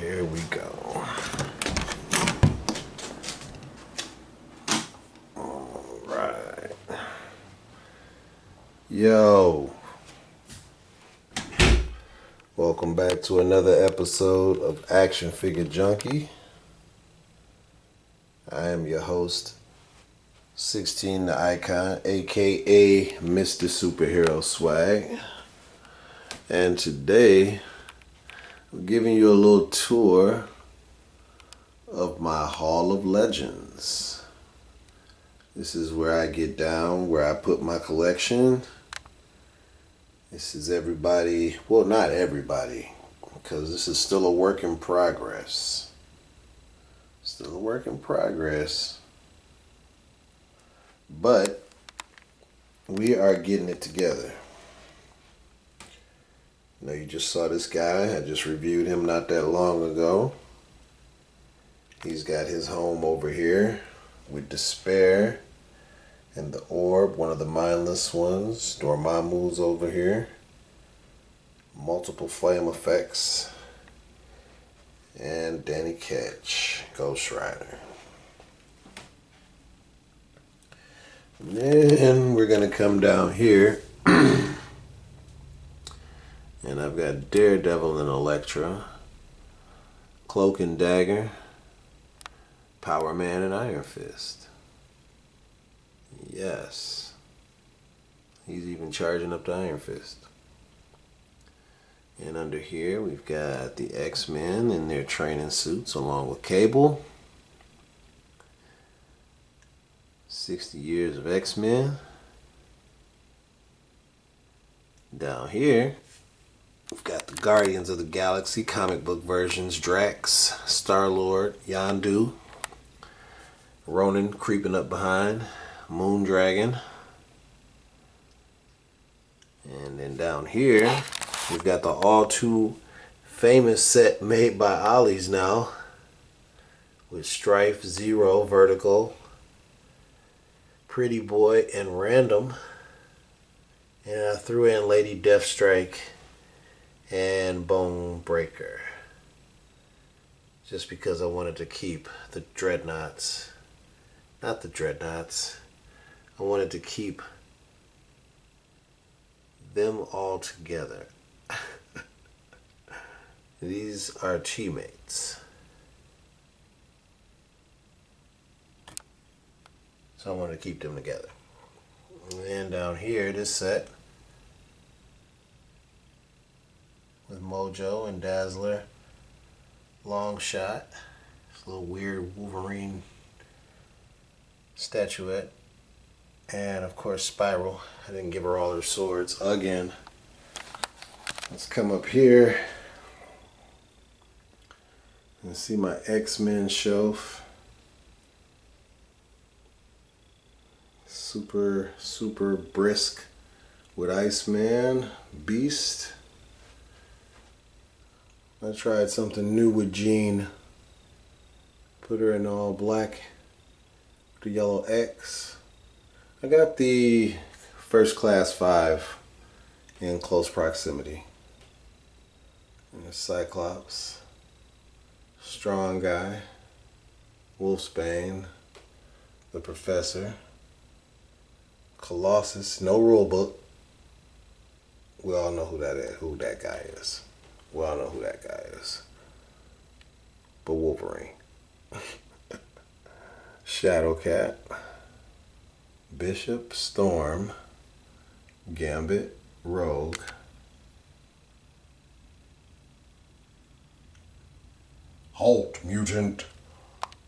Here we go. All right. Yo. Welcome back to another episode of Action Figure Junkie. I am your host, 16 the Icon, aka Mr. Superhero Swag. And today, I'm giving you a little tour of my Hall of Legends. This is where I get down, where I put my collection. This is everybody, well, not everybody, because this is still a work in progress. Still a work in progress. But we are getting it together. You know, you just saw this guy. I just reviewed him not that long ago. He's got his home over here with Despair and the Orb, one of the mindless ones. Dormammu's over here. Multiple flame effects. And Danny Ketch, Ghost Rider. And then we're going to come down here. And I've got Daredevil and Elektra, Cloak and Dagger, Power Man and Iron Fist. Yes. He's even charging up to Iron Fist. And under here we've got the X-Men in their training suits along with Cable. 60 years of X-Men. Down here we've got the Guardians of the Galaxy comic book versions. Drax, Star-Lord, Yondu, Ronan creeping up behind, Moondragon. And then down here we've got the all too famous set made by Ollie's now with Strife, Zero, Vertical, Pretty Boy, and Random. And I threw in Lady Deathstrike and Bone Breaker, just because I wanted to keep the Dreadnoughts, not the Dreadnoughts, I wanted to keep them all together. These are teammates, so I wanted to keep them together. And down here, this set with Mojo and Dazzler, Long Shot, this little weird Wolverine statuette, and of course Spiral. I didn't give her all her swords again. Let's come up here and see my X-Men shelf. Super brisk with Iceman, Beast. I tried something new with Jean. Put her in all black with the yellow X. I got the First Class 5 in close proximity. And Cyclops, Strong Guy, Wolfsbane, the Professor, Colossus, no rule book. We all know who that guy is. We all know who that guy is. But Wolverine. Shadowcat, Bishop, Storm, Gambit, Rogue, Halt, Mutant.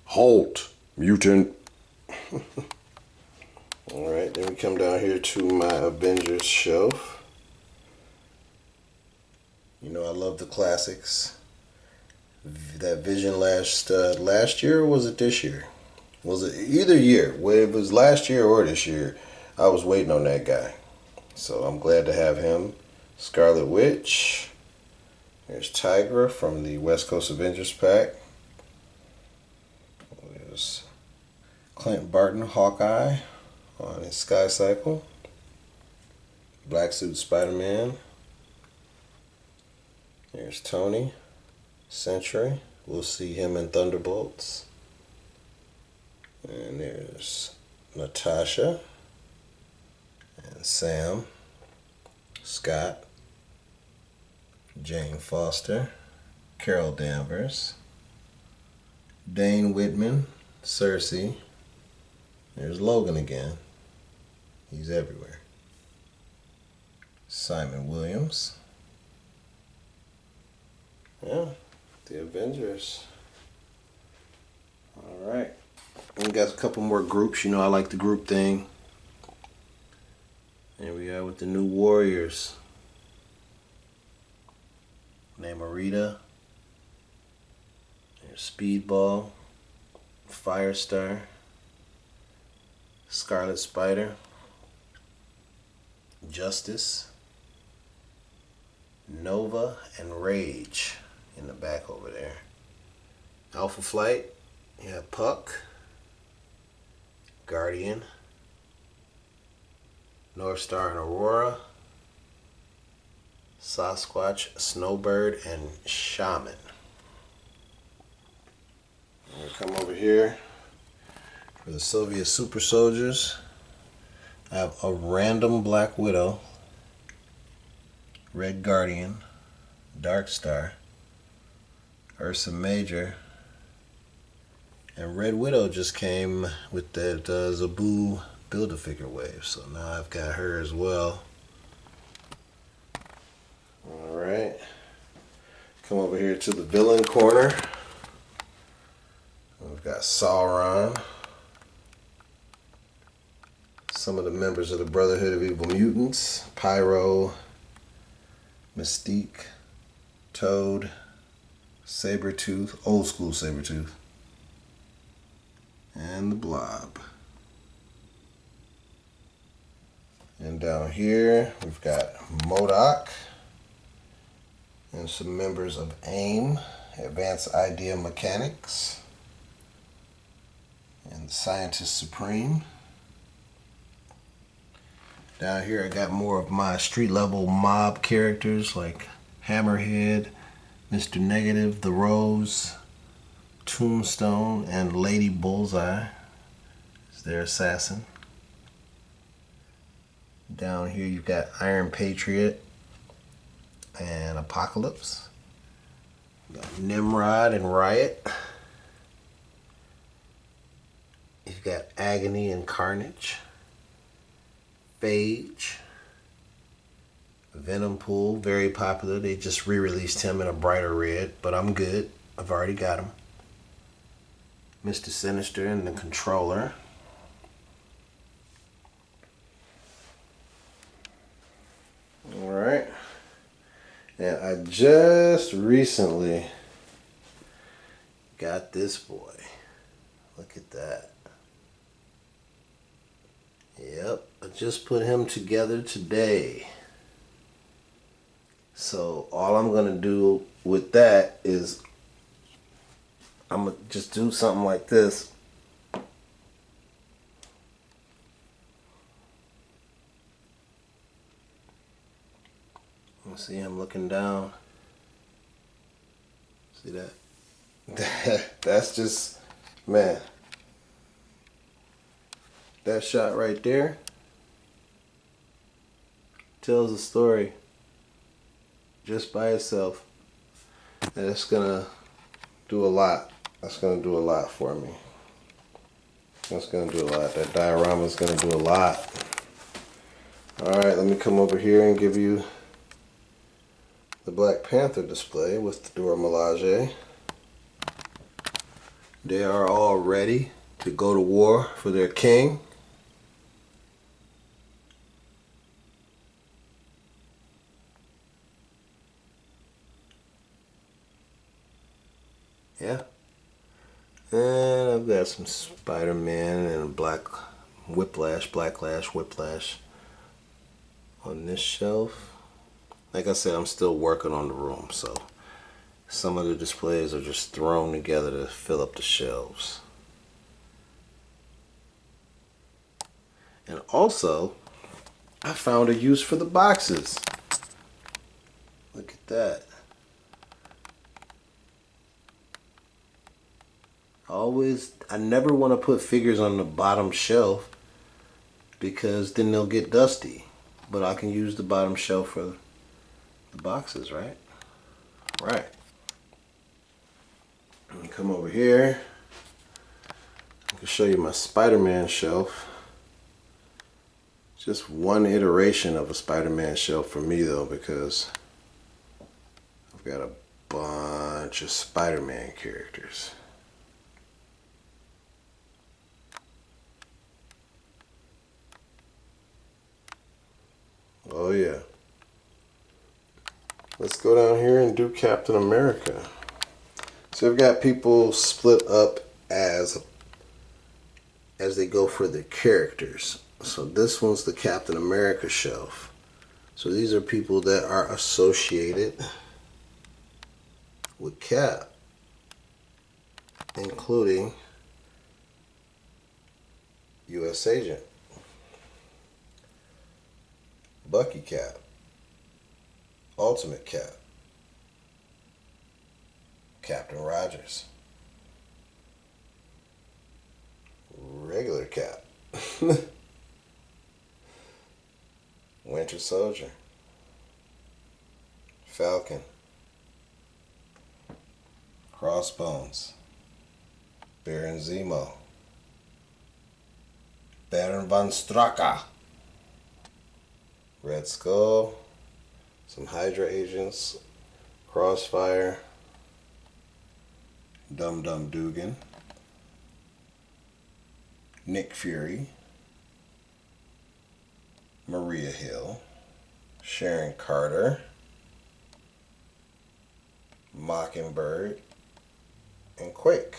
Halt, Mutant. Alright, then we come down here to my Avengers shelf. You know I love the classics. That Vision last year, or was it this year? Was it either year? Whether it was last year or this year, I was waiting on that guy. So I'm glad to have him. Scarlet Witch. There's Tigra from the West Coast Avengers pack. There's Clint Barton, Hawkeye on his Sky Cycle. Black Suit Spider-Man. There's Tony. Sentry. We'll see him in Thunderbolts. And there's Natasha and Sam, Scott, Jane Foster, Carol Danvers, Dane Whitman, Cersei. There's Logan again. He's everywhere. Simon Williams. Yeah, the Avengers. Alright. We got a couple more groups. You know I like the group thing. Here we are with the new Warriors. Namorita. There's Speedball. Firestar. Scarlet Spider. Justice. Nova and Rage in the back over there. Alpha Flight. You have Puck. Guardian. North Star and Aurora. Sasquatch, Snowbird, and Shaman. We come over here for the Soviet Super Soldiers. I have a random Black Widow, Red Guardian, Dark Star, Ursa Major, and Red Widow just came with that Zabu Build-A-Figure wave, so now I've got her as well. Alright, come over here to the villain corner. We've got Sauron, some of the members of the Brotherhood of Evil Mutants, Pyro, Mystique, Toad, Sabretooth, old school Sabretooth, and the Blob. And down here we've got MODOK and some members of AIM, Advanced Idea Mechanics, and Scientist Supreme. Down here I got more of my street level mob characters like Hammerhead, Mr. Negative, The Rose, Tombstone, and Lady Bullseye is their assassin. Down here you've got Iron Patriot and Apocalypse. You've got Nimrod and Riot. You've got Agony and Carnage. Phage. Venompool, very popular. They just re-released him in a brighter red, but I'm good. I've already got him. Mr. Sinister and the Controller. Alright. And I just recently got this boy. Look at that. Yep, I just put him together today. So all I'm going to do with that is I'm going to just do something like this. You see him looking down. See that? That's just, man. That shot right there tells a story just by itself. And it's gonna do a lot. That's gonna do a lot for me. That's gonna do a lot. That diorama is gonna do a lot. Alright, let me come over here and give you the Black Panther display with the Dora Milaje. They are all ready to go to war for their king. Yeah. And I've got some Spider-Man and Black Whiplash on this shelf. Like I said, I'm still working on the room, so some of the displays are just thrown together to fill up the shelves. And also, I found a use for the boxes. Look at that. I never want to put figures on the bottom shelf because then they'll get dusty. But I can use the bottom shelf for the boxes, right? Right. Let me come over here. I can show you my Spider-Man shelf. Just one iteration of a Spider-Man shelf for me though, because I've got a bunch of Spider-Man characters. Oh yeah. Let's go down here and do Captain America. So I've got people split up as they go for their characters. So this one's the Captain America shelf. So these are people that are associated with Cap, including U.S. Agent, Bucky Cap, Ultimate Cap, Captain Rogers, regular Cap, Winter Soldier, Falcon, Crossbones, Baron Zemo, Baron von Strucker, Red Skull, some Hydra agents, Crossfire, Dum Dum Dugan, Nick Fury, Maria Hill, Sharon Carter, Mockingbird, and Quake.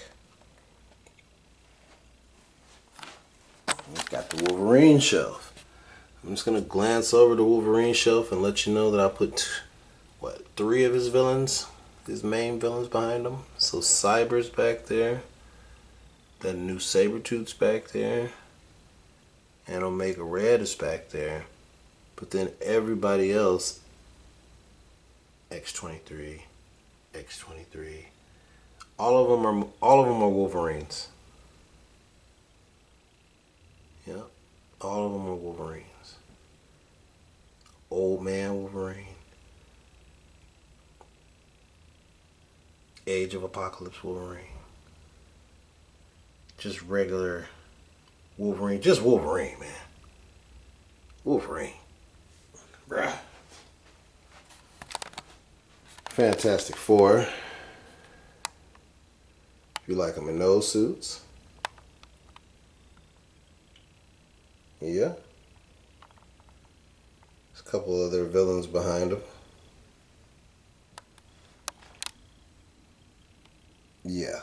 We've got the Wolverine shelf. I'm just going to glance over the Wolverine shelf and let you know that I put, what, 3 of his villains, his main villains behind him. So Cyber's back there, that new Sabretooth's back there, and Omega Red is back there. But then everybody else, X-23, X-23, all of them are Wolverines. Yeah, all of them are Wolverines. Old Man Wolverine, Age of Apocalypse Wolverine, just regular Wolverine, just Wolverine, man. Wolverine, bruh. Fantastic Four. If you like them in those suits. Yeah. There's a couple other villains behind them. Yeah.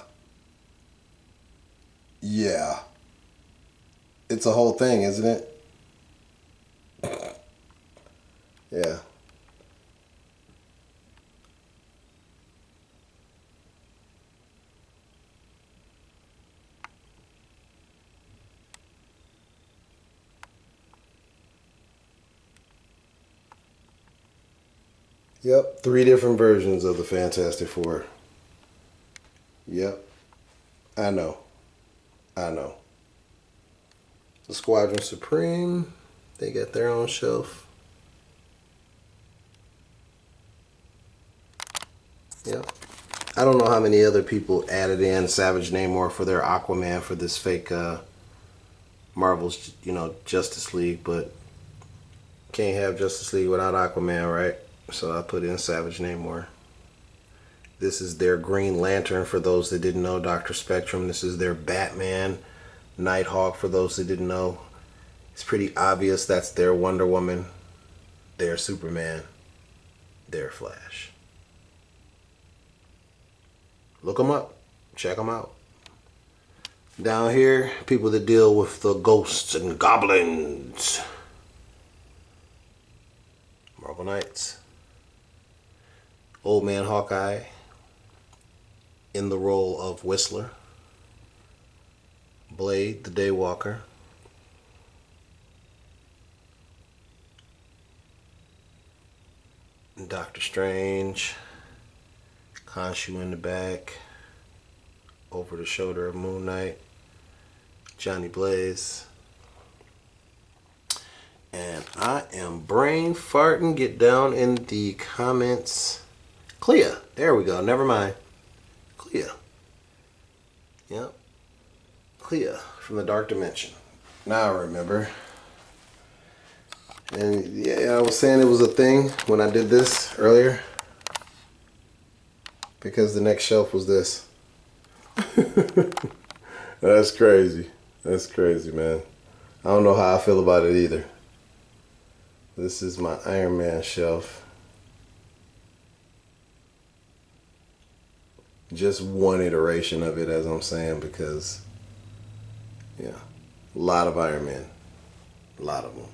Yeah. It's a whole thing, isn't it? Yeah. Yep, 3 different versions of the Fantastic Four. Yep. I know. I know. The Squadron Supreme, they got their own shelf. Yep. I don't know how many other people added in Savage Namor for their Aquaman for this fake Marvel's, Justice League, but can't have Justice League without Aquaman, right? So I put in Savage Namor. This is their Green Lantern for those that didn't know, Dr. Spectrum. This is their Batman, Nighthawk for those that didn't know. It's pretty obvious that's their Wonder Woman, their Superman, their Flash. Look them up. Check them out. Down here, people that deal with the ghosts and goblins. Marvel Knights. Old Man Hawkeye in the role of Whistler. Blade, the Daywalker. Doctor Strange. Khonshu in the back. over the shoulder of Moon Knight, Johnny Blaze. And I am brain farting. Get down in the comments. Clea. There we go. Never mind. Clea. Yep. Clea from the Dark Dimension. Now I remember. And yeah, I was saying it was a thing when I did this earlier. Because the next shelf was this. That's crazy. That's crazy, man. I don't know how I feel about it either. This is my Iron Man shelf. Just one iteration of it, as I'm saying, because, yeah, a lot of Iron Man. A lot of them.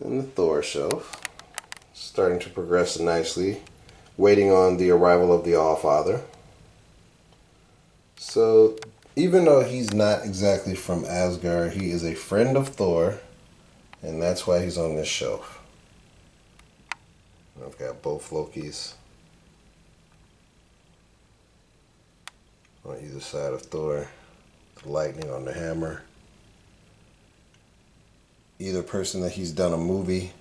And the Thor shelf. Starting to progress nicely. Waiting on the arrival of the Allfather. So, even though he's not exactly from Asgard, he is a friend of Thor. And that's why he's on this shelf. I've got both Lokis on either side of Thor. The lightning on the hammer. Either person that he's done a movie.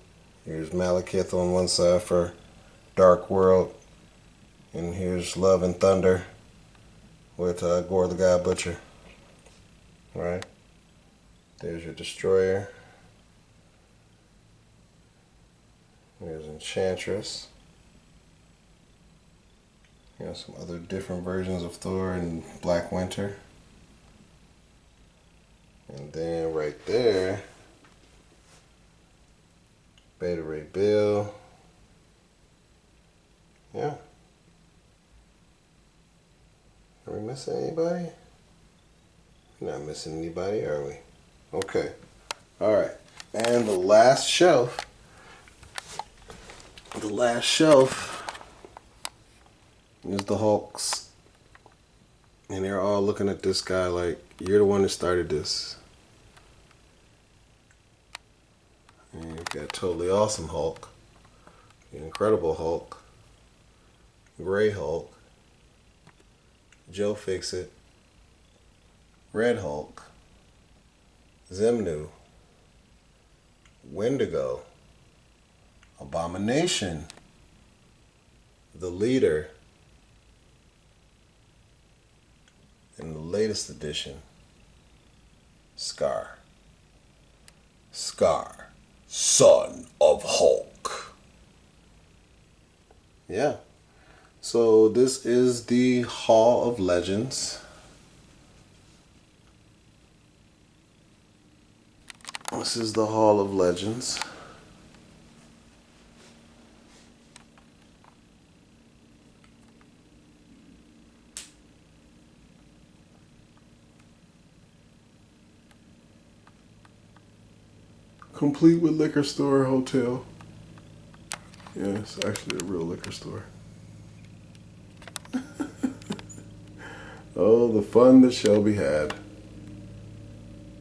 Here's Malekith on one side for Dark World. And here's Love and Thunder with Gore the God Butcher. Right? There's your Destroyer. There's Enchantress. You know, some other different versions of Thor and Black Winter. And then right there, Beta Ray Bill. Yeah. Are we missing anybody? We're not missing anybody, are we? Okay. Alright. And the last shelf. The last shelf is the Hulks. And they're all looking at this guy like, you're the one that started this. And you've got Totally Awesome Hulk, the Incredible Hulk, Gray Hulk, Joe Fixit, Red Hulk, Zemnu, Wendigo, Abomination, the Leader, and the latest edition, Scar. Scar, son of Hulk. Yeah. So this is the Hall of Legends. This is the Hall of Legends. Complete with liquor store, hotel. Yeah, it's actually a real liquor store. Oh, the fun that shall be had.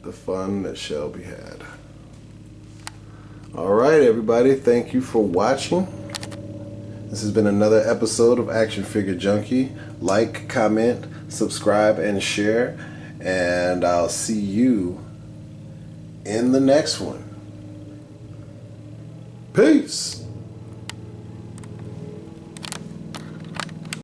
The fun that shall be had. Alright, everybody. Thank you for watching. This has been another episode of Action Figure Junkie. Like, comment, subscribe, and share. And I'll see you in the next one. Peace.